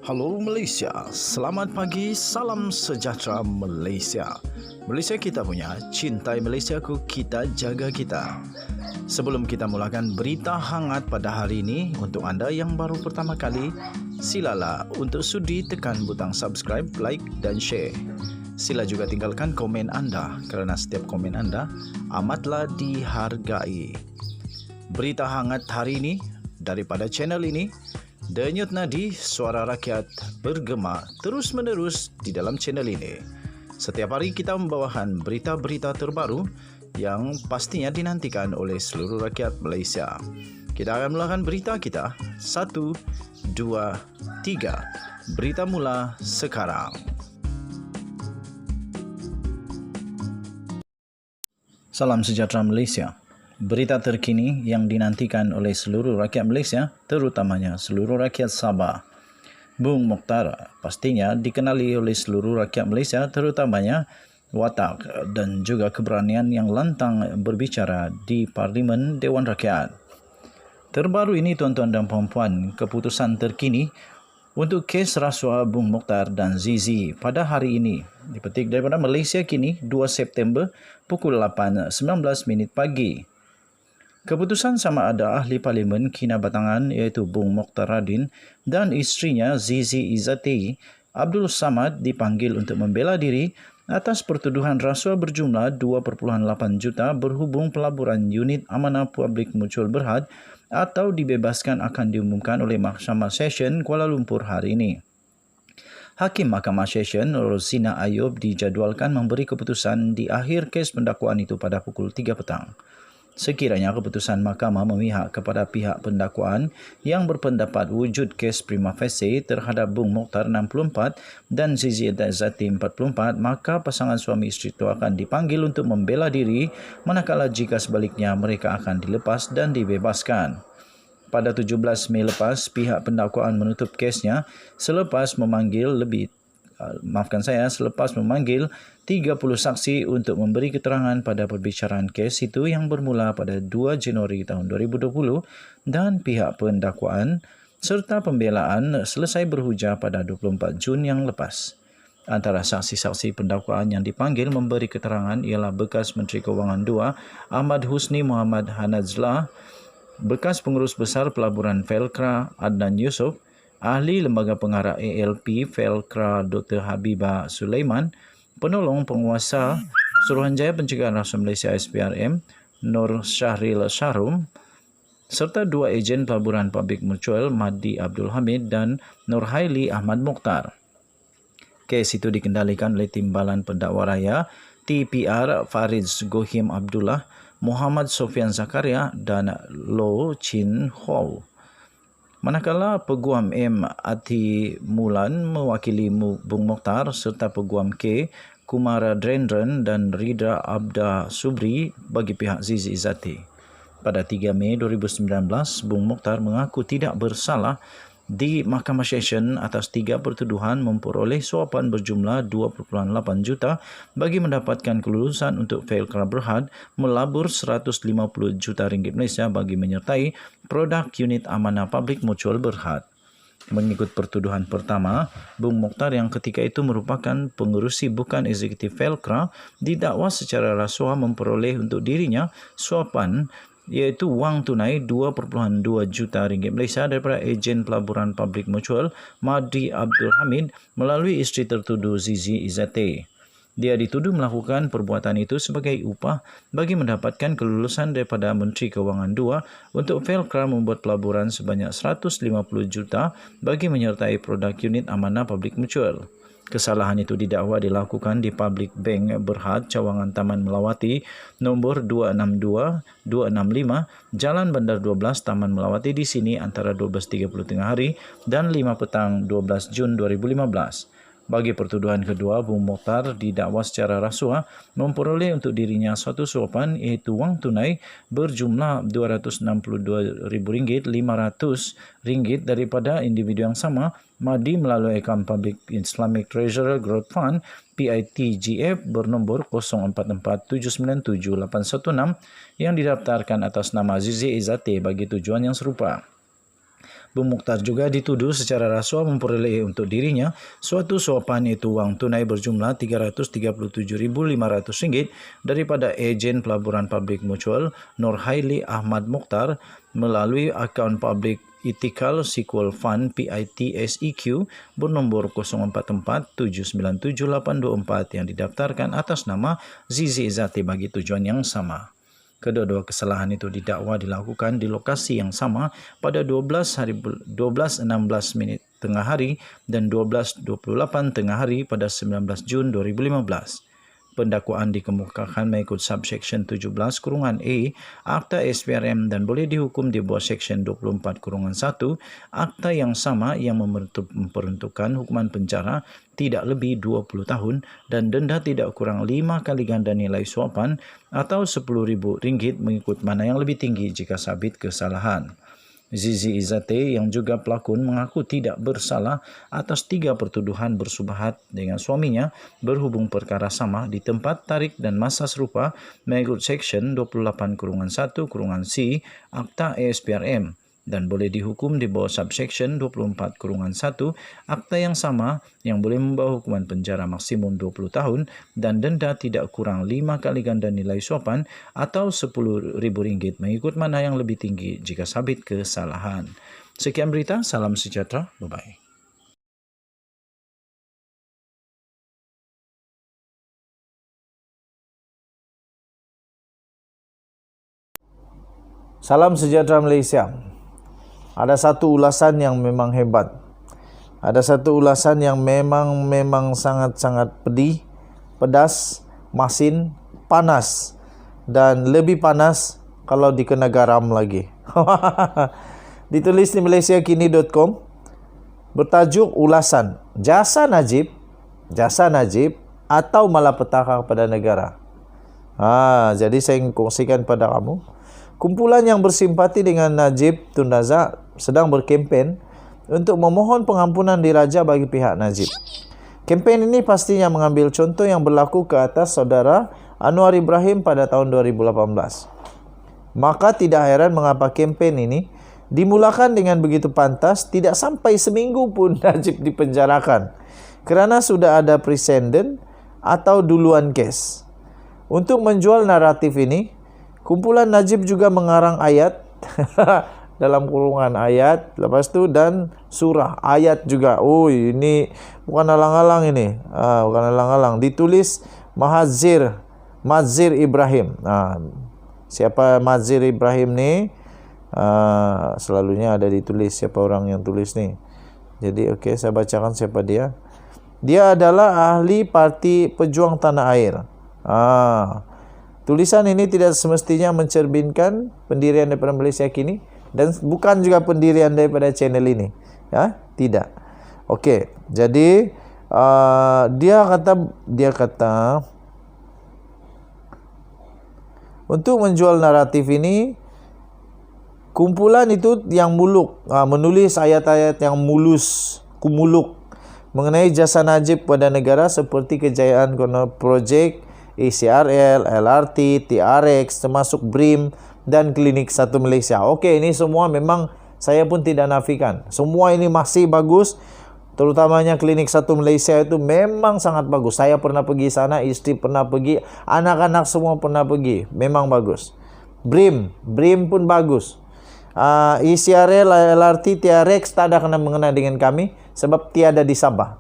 Halo Malaysia, selamat pagi, salam sejahtera Malaysia. Malaysia kita punya, cintai Malaysiaku, kita jaga kita. Sebelum kita mulakan berita hangat pada hari ini, untuk anda yang baru pertama kali, silalah untuk sudi tekan butang subscribe, like dan share. Sila juga tinggalkan komen anda kerana setiap komen anda amatlah dihargai. Berita hangat hari ini daripada channel ini, Denyut nadi suara rakyat bergema terus-menerus di dalam channel ini. Setiap hari kita membawakan berita-berita terbaru yang pastinya dinantikan oleh seluruh rakyat Malaysia. Kita akan mulakan berita kita. 1, 2, 3. Berita mula sekarang. Salam sejahtera Malaysia. Berita terkini yang dinantikan oleh seluruh rakyat Malaysia, terutamanya seluruh rakyat Sabah. Bung Mokhtar pastinya dikenali oleh seluruh rakyat Malaysia, terutamanya watak dan juga keberanian yang lantang berbicara di Parlimen Dewan Rakyat. Terbaru ini tuan-tuan dan puan-puan, keputusan terkini untuk kes rasuah Bung Mokhtar dan Zizi pada hari ini dipetik daripada Malaysia Kini 2 September pukul 8.19 pagi. Keputusan sama ada ahli parlimen kinabatangan iaitu Bung Mokhtar Radin dan isterinya Zizi Izzati Abdul Samad dipanggil untuk membela diri atas pertuduhan rasuah berjumlah 2.8 juta berhubung pelaburan unit Amanah Publik Mutual Berhad atau dibebaskan akan diumumkan oleh Mahkamah Session Kuala Lumpur hari ini. Hakim Mahkamah Session Rosina Ayub dijadualkan memberi keputusan di akhir kes pendakwaan itu pada pukul 3 petang. Sekiranya keputusan mahkamah memihak kepada pihak pendakwaan yang berpendapat wujud kes prima facie terhadap Bung Mokhtar 64 dan Zizi Izzati 44, maka pasangan suami isteri itu akan dipanggil untuk membela diri, manakala jika sebaliknya mereka akan dilepas dan dibebaskan. Pada 17 Mei lepas, pihak pendakwaan menutup kesnya selepas memanggil selepas memanggil 30 saksi untuk memberi keterangan pada perbicaraan kes itu yang bermula pada 2 Januari tahun 2020 dan pihak pendakwaan serta pembelaan selesai berhujah pada 24 Jun yang lepas. Antara saksi-saksi pendakwaan yang dipanggil memberi keterangan ialah bekas Menteri Kewangan II Ahmad Husni Muhammad Hanazlah, bekas Pengurus Besar Pelaburan Felkra Adnan Yusof, ahli Lembaga Pengarah ALP Felkra Dr. Habibah Sulaiman, penolong penguasa Suruhanjaya Pencegahan Rasuah Malaysia SPRM Nur Syahril Syahrum, serta 2 ejen Pelaburan Publik Mutual Mahdi Abdul Hamid dan Nur Haili Ahmad Mokhtar. Kes itu dikendalikan oleh Timbalan Pendakwa Raya TPR Farid Gohim Abdullah, Muhammad Sofian Zakaria dan Lo Chin Ho. Manakala Peguam M. Ati Mulan mewakili Bung Mokhtar serta Peguam K. Kumara Drendran dan Ridha Abda Subri bagi pihak Zizi Izzati. Pada 3 Mei 2019, Bung Mokhtar mengaku tidak bersalah di Mahkamah Session atas 3 pertuduhan memperoleh suapan berjumlah 2.8 juta bagi mendapatkan kelulusan untuk Felkra Berhad melabur 150 juta ringgit Malaysia bagi menyertai produk unit Amanah Publik Mutual Berhad. Mengikut pertuduhan pertama, Bung Mokhtar yang ketika itu merupakan pengerusi bukan eksekutif Felkra didakwa secara rasuah memperoleh untuk dirinya suapan iaitu wang tunai 2.2 juta ringgit Malaysia daripada ejen Pelaburan Publik Mutual Mahdi Abdul Hamid melalui isteri tertuduh Zizi Izzati. Dia dituduh melakukan perbuatan itu sebagai upah bagi mendapatkan kelulusan daripada Menteri Kewangan II untuk Felkra membuat pelaburan sebanyak 150 juta bagi menyertai produk unit Amanah Publik Mutual. Kesalahan itu didakwa dilakukan di Public Bank Berhad, Cawangan Taman Melawati, nombor 262-265, Jalan Bandar 12, Taman Melawati di sini antara 12.30 tengah hari dan 5 petang 12 Jun 2015. Bagi pertuduhan kedua, Bung Mokhtar didakwa secara rasuah memperoleh untuk dirinya suatu suapan iaitu wang tunai berjumlah RM262,500 daripada individu yang sama, Mahdi melalui akaun Public Islamic Treasurer Growth Fund PITGF bernombor 0447977816 yang didaftarkan atas nama Zizi Izzati bagi tujuan yang serupa. Bung Mokhtar juga dituduh secara rasuah memperoleh untuk dirinya suatu suapan iaitu wang tunai berjumlah RM377.500 daripada ejen pelaburan publik mutual Nurhaili Ahmad Mokhtar melalui akaun publik Ethical Sequel Fund PITSEQ bernombor 0447977824 yang didaftarkan atas nama Zizi Izzati bagi tujuan yang sama. Kedua-dua kesalahan itu didakwa dilakukan di lokasi yang sama pada 12:16 tengah hari dan 12:28 tengah hari pada 19 Jun 2015. Pendakwaan dikemukakan mengikut subsection 17(a) Akta SPRM dan boleh dihukum di bawah section 24(1) Akta yang sama yang memperuntukkan hukuman penjara tidak lebih 20 tahun dan denda tidak kurang 5 kali ganda nilai suapan atau RM10,000 mengikut mana yang lebih tinggi jika sabit kesalahan. Zizi Izzati yang juga pelakon mengaku tidak bersalah atas 3 pertuduhan bersubahat dengan suaminya berhubung perkara sama di tempat, tarikh dan masa serupa mengikut Seksyen 28(1)(c) Akta SPRM dan boleh dihukum di bawah subsection 24(1) Akta yang sama yang boleh membawa hukuman penjara maksimum 20 tahun dan denda tidak kurang 5 kali ganda nilai suapan atau RM10,000 mengikut mana yang lebih tinggi jika sabit kesalahan. Sekian berita, salam sejahtera, bye-bye. Salam sejahtera Malaysia. Ada satu ulasan yang memang hebat. Ada satu ulasan yang memang sangat-sangat pedih, pedas, masin, panas dan lebih panas kalau dikena garam lagi. Ditulis di malaysiakini.com bertajuk ulasan jasa Najib atau malapetaka kepada negara. Jadi saya ingin kongsikan pada kamu. Kumpulan yang bersimpati dengan Najib Tun Razak sedang berkempen untuk memohon pengampunan diraja bagi pihak Najib. Kempen ini pastinya mengambil contoh yang berlaku ke atas saudara Anwar Ibrahim pada tahun 2018. Maka tidak heran mengapa kempen ini dimulakan dengan begitu pantas, tidak sampai seminggu pun Najib dipenjarakan kerana sudah ada presenden atau duluan kes. Untuk menjual naratif ini, kumpulan Najib juga mengarang ayat dalam kurungan ayat, lepas tu dan surah ayat juga. Oh, ini bukan alang-alang ini. Bukan alang-alang. Ditulis Mazhir Ibrahim. Siapa Mazhir Ibrahim ni? Selalunya ada ditulis siapa orang yang tulis ni. Jadi okey, saya bacakan siapa dia. Dia adalah ahli Parti Pejuang Tanah Air. Tulisan ini tidak semestinya mencerminkan pendirian daripada Malaysia Kini dan bukan juga pendirian daripada channel ini. Tidak. Okey, jadi dia kata untuk menjual naratif ini, kumpulan itu yang muluk menulis ayat-ayat yang kumuluk mengenai jasa Najib pada negara seperti kejayaan projek ECRL, LRT, TRX, termasuk BRIM dan Klinik 1 Malaysia. Okey, ini semua memang saya pun tidak nafikan. Semua ini masih bagus. Terutamanya Klinik 1 Malaysia itu memang sangat bagus. Saya pernah pergi sana, isteri pernah pergi, anak-anak semua pernah pergi. Memang bagus. BRIM pun bagus. ECRL, LRT, TRX tak ada kena mengena dengan kami sebab tiada di Sabah.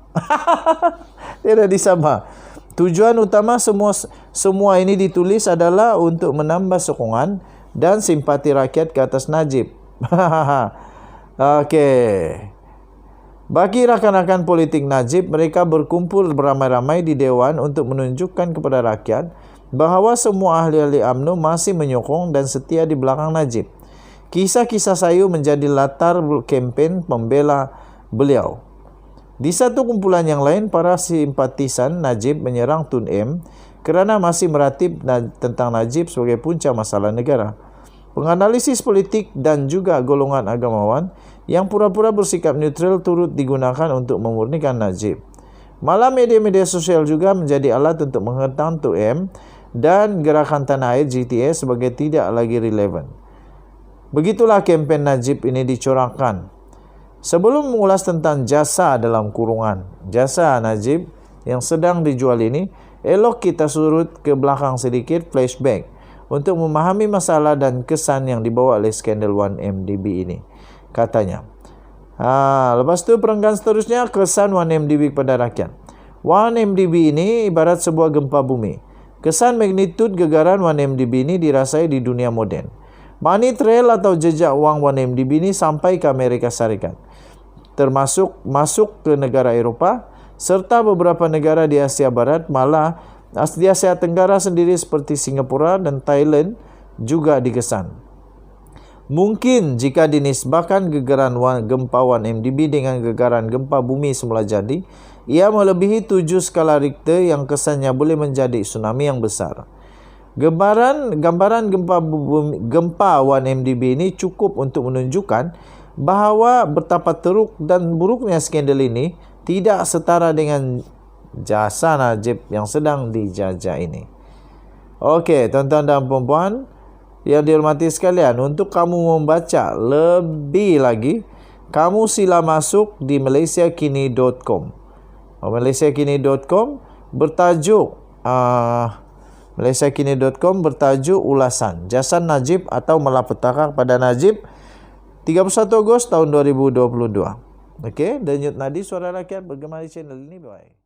Tiada di Sabah. Tujuan utama semua ini ditulis adalah untuk menambah sokongan dan simpati rakyat ke atas Najib. Okey. Bagi rakan-rakan politik Najib, mereka berkumpul beramai-ramai di Dewan untuk menunjukkan kepada rakyat bahawa semua ahli-ahli UMNO masih menyokong dan setia di belakang Najib. Kisah-kisah sayu menjadi latar kempen pembela beliau. Di satu kumpulan yang lain, para simpatisan Najib menyerang Tun M kerana masih meratib tentang Najib sebagai punca masalah negara. Penganalisis politik dan juga golongan agamawan yang pura-pura bersikap neutral turut digunakan untuk memurnikan Najib. Malah media-media sosial juga menjadi alat untuk menghentam Tun M dan Gerakan Tanah Air GTS sebagai tidak lagi relevan. Begitulah kempen Najib ini dicorakkan. Sebelum mengulas tentang jasa dalam kurungan jasa Najib yang sedang dijual ini, elok kita surut ke belakang sedikit, flashback, untuk memahami masalah dan kesan yang dibawa oleh skandal 1MDB ini. Katanya, lepas tu perenggan seterusnya, kesan 1MDB kepada rakyat. 1MDB ini ibarat sebuah gempa bumi. Kesan magnitud gegaran 1MDB ini dirasai di dunia moden. Money trail atau jejak wang 1MDB ini sampai ke Amerika Syarikat, termasuk masuk ke negara Eropah serta beberapa negara di Asia Barat, malah di Asia Tenggara sendiri seperti Singapura dan Thailand juga dikesan. Mungkin jika dinisbahkan gegaran gempa 1MDB dengan gegaran gempa bumi semula jadi, ia melebihi 7 skala Richter yang kesannya boleh menjadi tsunami yang besar. Gambaran gempa 1MDB ini cukup untuk menunjukkan bahawa betapa teruk dan buruknya skandal ini tidak setara dengan jasa Najib yang sedang dijajah ini. Okey, tuan-tuan dan puan-puan yang dihormati sekalian, untuk kamu membaca lebih lagi, kamu sila masuk di malaysiakini.com. malaysiakini.com bertajuk malaysiakini.com bertajuk ulasan jasa Najib atau malapetaka kepada Najib 31 Ogos tahun 2022. Okey, Denyut Nadi Suara Rakyat bergema di channel ini. Bye.